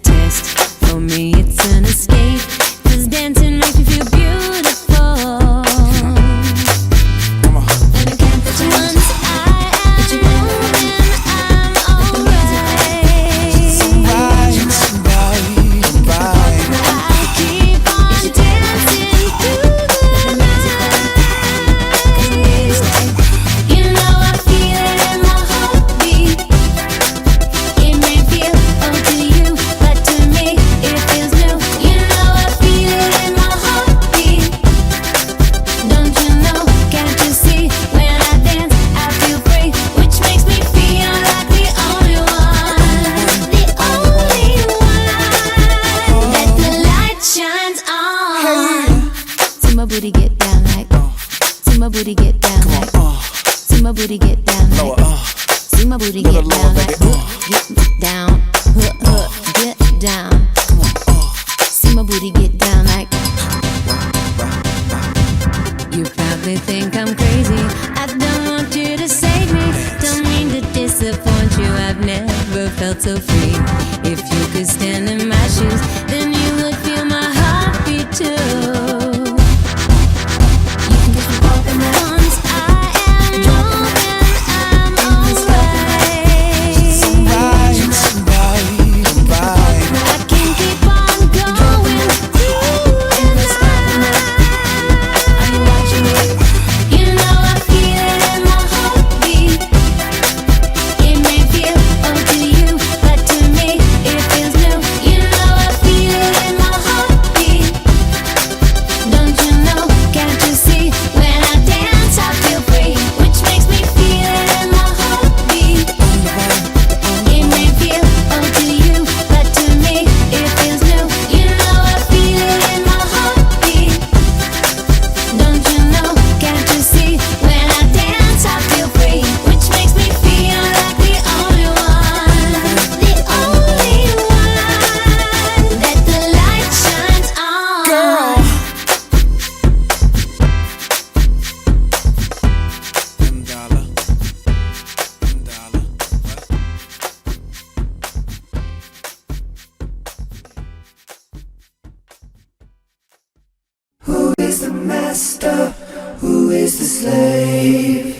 test. For me it's an escape, 'cause dancing makes me feel beautiful. Come on. And I can't put you once I am moving, I'm alright. Right. I keep on dancing through the night. You know I feel it in my heartbeat. It may feel old to you, but to me it feels new. You know I feel it in my heartbeat. Don't you know, can't you see? When I dance I feel free, which makes me feel like the only one. The only one that the light shines on. See my booty get down like, see my booty get down like, see my booty get down like, see my booty get down like, get down, get down. See my booty get down like. You probably think I'm crazy, I don't want you to save me. Don't mean to disappoint you, I've never felt so free. If you could stand in my shoes, then you would feel my heartbeat too. You can get me open once I am moving, I'm alright. I can keep on going through the night. Are you watching me? You know I feel it in my heartbeat. It may feel old to you, but to me it feels new. You know I feel it in my heartbeat. Don't you know, can't you see? When I dance I feel free, which makes me feel it in my heartbeat. It may feel old to you, but to me it feels new. You know I feel it in my heartbeat. Don't you know, can't you see? When I dance I feel free, which makes me feel like the only one. The only one that the light shines on. Girl. Who is the master? Who is the slave?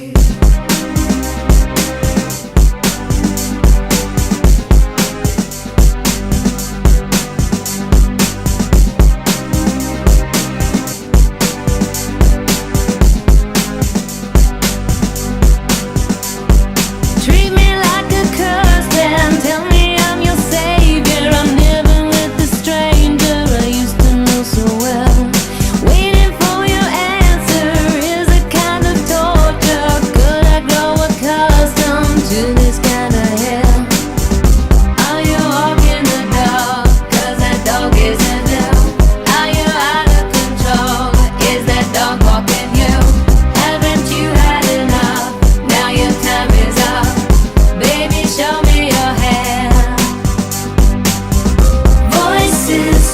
Treat me like a curse, then tell me I'm your savior. I'm living with a stranger I used to know so well. Waiting for your answer is a kind of torture. Could I grow accustomed to this kind of hell? Are you walking the dog? 'Cause that dog isn't hell. Are you out of control? Is that dog walking you? Haven't you had enough? Now your time is up. Baby, show me your hand. Voices